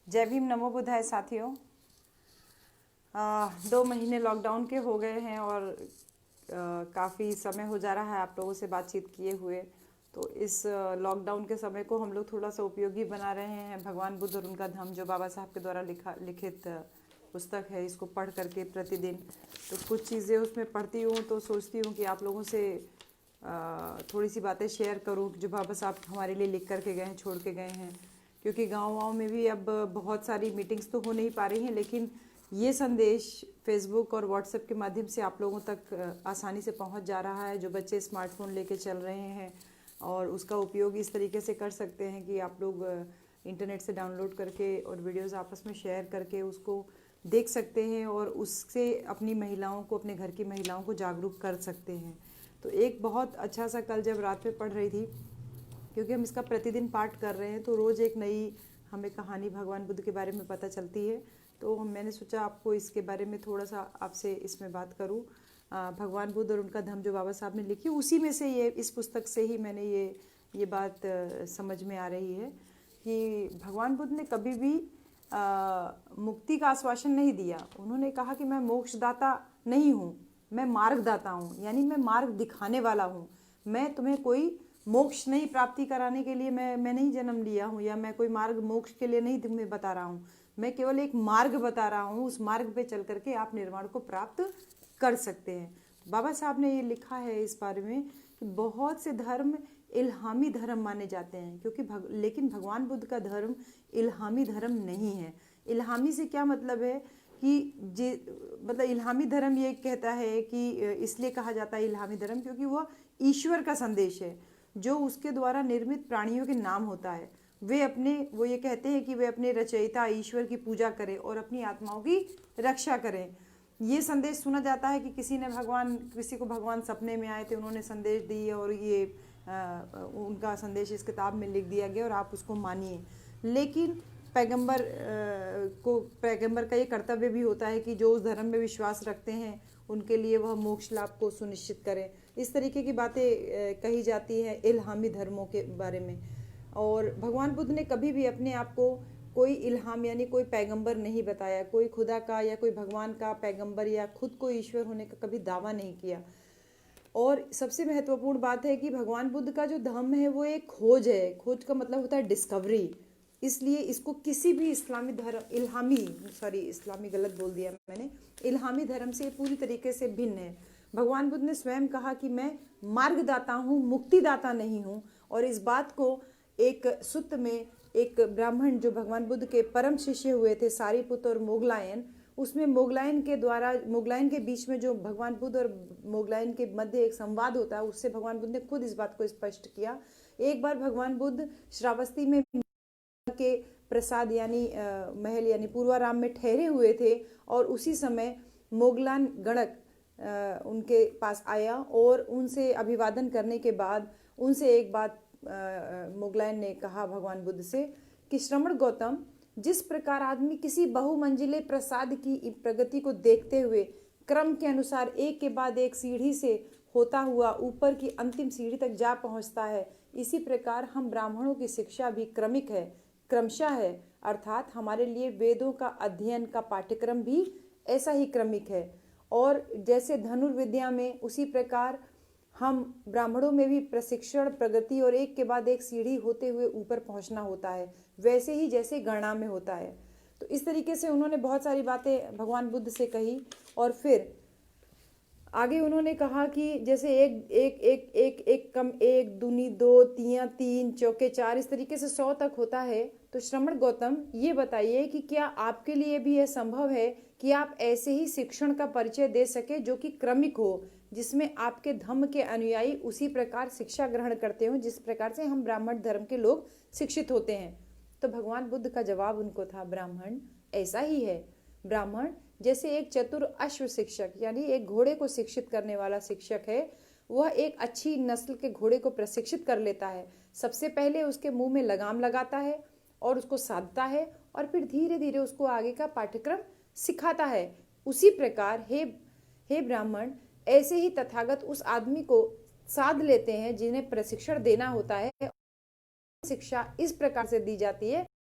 जय भीम, नमो बुद्धाय साथियों। 2 महीने लॉकडाउन के हो गए हैं और काफ़ी समय हो जा रहा है आप लोगों से बातचीत किए हुए। तो इस लॉकडाउन के समय को हम लोग थोड़ा सा उपयोगी बना रहे हैं। भगवान बुद्ध और उनका धम्म जो बाबा साहब के द्वारा लिखित पुस्तक है, इसको पढ़ करके प्रतिदिन तो कुछ चीज़ें उसमें पढ़ती हूँ तो सोचती हूँ कि आप लोगों से थोड़ी सी बातें शेयर करूँ जो बाबा साहब हमारे लिए लिख करके गए हैं, छोड़ के गए हैं। क्योंकि गाँव में भी अब बहुत सारी मीटिंग्स तो हो नहीं पा रही हैं, लेकिन ये संदेश फेसबुक और व्हाट्सएप के माध्यम से आप लोगों तक आसानी से पहुंच जा रहा है। जो बच्चे स्मार्टफोन लेके चल रहे हैं और उसका उपयोग इस तरीके से कर सकते हैं कि आप लोग इंटरनेट से डाउनलोड करके और वीडियोस आपस में शेयर करके उसको देख सकते हैं और उससे अपनी महिलाओं को, अपने घर की महिलाओं को जागरूक कर सकते हैं। तो एक बहुत अच्छा सा, कल जब रात में पढ़ रही थी, क्योंकि हम इसका प्रतिदिन पाठ कर रहे हैं तो रोज़ एक नई हमें कहानी भगवान बुद्ध के बारे में पता चलती है। तो मैंने सोचा आपको इसके बारे में थोड़ा सा आपसे इसमें बात करूं। भगवान बुद्ध और उनका धम्म जो बाबा साहब ने लिखी, उसी में से ये, इस पुस्तक से ही मैंने ये बात समझ में आ रही है कि भगवान बुद्ध ने कभी भी मुक्ति का आश्वासन नहीं दिया। उन्होंने कहा कि मैं मोक्षदाता नहीं हूँ, मैं मार्गदाता हूँ, यानी मैं मार्ग दिखाने वाला हूँ। मैं तुम्हें कोई मोक्ष नहीं प्राप्ति कराने के लिए मैं नहीं जन्म लिया हूँ, या मैं कोई मार्ग मोक्ष के लिए नहीं तुम्हें बता रहा हूँ। मैं केवल एक मार्ग बता रहा हूँ, उस मार्ग पे चल करके आप निर्वाण को प्राप्त कर सकते हैं। बाबा साहब ने ये लिखा है इस बारे में कि बहुत से धर्म इल्हामी धर्म माने जाते हैं, क्योंकि लेकिन भगवान बुद्ध का धर्म इल्हामी धर्म नहीं है। इल्हामी से क्या मतलब है कि मतलब इल्हामी धर्म ये कहता है कि इसलिए कहा जाता है इल्हामी धर्म क्योंकि वह ईश्वर का संदेश है जो उसके द्वारा निर्मित प्राणियों के नाम होता है। वो ये कहते हैं कि वे अपने रचयिता ईश्वर की पूजा करें और अपनी आत्माओं की रक्षा करें। ये संदेश सुना जाता है कि किसी को भगवान सपने में आए थे, उन्होंने संदेश दिए और ये उनका संदेश इस किताब में लिख दिया गया और आप उसको मानिए। लेकिन पैगंबर का ये कर्तव्य भी होता है कि जो उस धर्म में विश्वास रखते हैं उनके लिए वह मोक्ष लाभ को सुनिश्चित करें। इस तरीके की बातें कही जाती है इल्हामी धर्मों के बारे में। और भगवान बुद्ध ने कभी भी अपने आप को कोई इल्हाम यानी कोई पैगंबर नहीं बताया, कोई खुदा का या कोई भगवान का पैगंबर या खुद को ईश्वर होने का कभी दावा नहीं किया। और सबसे महत्वपूर्ण बात है कि भगवान बुद्ध का जो धम्म है वो एक खोज है। खोज का मतलब होता है डिस्कवरी। इसलिए इसको किसी भी इस्लामी गलत बोल दिया मैंने, इल्हामी धर्म से पूरी तरीके से भिन्न है। भगवान बुद्ध ने स्वयं कहा कि मैं मार्गदाता हूँ, मुक्तिदाता नहीं हूँ। और इस बात को एक सुत्त में एक ब्राह्मण जो भगवान बुद्ध के परम शिष्य हुए थे, सारीपुत्र और मोगलायन, उसमें मोगलायन के बीच में जो भगवान बुद्ध और मोगलायन के मध्य एक संवाद होता है, उससे भगवान बुद्ध ने खुद इस बात को स्पष्ट किया। एक बार भगवान बुद्ध श्रावस्ती में के प्रसाद यानी महल यानी पूर्वाराम में ठहरे हुए थे और उसी समय मोगलान गणक उनके पास आया और उनसे अभिवादन करने के बाद उनसे एक बात मोगलायन ने कहा भगवान बुद्ध से कि श्रमण गौतम, जिस प्रकार आदमी किसी बहुमंजिले प्रसाद की प्रगति को देखते हुए क्रम के अनुसार एक के बाद एक सीढ़ी से होता हुआ ऊपर की अंतिम सीढ़ी तक जा पहुंचता है, इसी प्रकार हम ब्राह्मणों की शिक्षा भी क्रमशः है। अर्थात हमारे लिए वेदों का अध्ययन का पाठ्यक्रम भी ऐसा ही क्रमिक है। और जैसे धनुर्विद्या में, उसी प्रकार हम ब्राह्मणों में भी प्रशिक्षण, प्रगति और एक के बाद एक सीढ़ी होते हुए ऊपर पहुंचना होता है, वैसे ही जैसे गणना में होता है। तो इस तरीके से उन्होंने बहुत सारी बातें भगवान बुद्ध से कही। और फिर आगे उन्होंने कहा कि जैसे एक कम एक, दूनी दो, तिया तीन, चौके चार, इस तरीके से 100 तक होता है। तो श्रमण गौतम, ये बताइए कि क्या आपके लिए भी यह संभव है कि आप ऐसे ही शिक्षण का परिचय दे सके जो कि क्रमिक हो, जिसमें आपके धम्म के अनुयायी उसी प्रकार शिक्षा ग्रहण करते हो जिस प्रकार से हम ब्राह्मण धर्म के लोग शिक्षित होते हैं। तो भगवान बुद्ध का जवाब उनको था, ब्राह्मण ऐसा ही है। ब्राह्मण जैसे एक चतुर अश्व शिक्षक यानी एक घोड़े को शिक्षित करने वाला शिक्षक है, वह एक अच्छी नस्ल के घोड़े को प्रशिक्षित कर लेता है। सबसे पहले उसके मुंह में लगाम लगाता है और उसको साधता है और फिर धीरे धीरे उसको आगे का पाठ्यक्रम सिखाता है। उसी प्रकार हे ब्राह्मण, ऐसे ही तथागत उस आदमी को साध लेते हैं जिन्हें प्रशिक्षण देना होता है। शिक्षा इस प्रकार से दी जाती है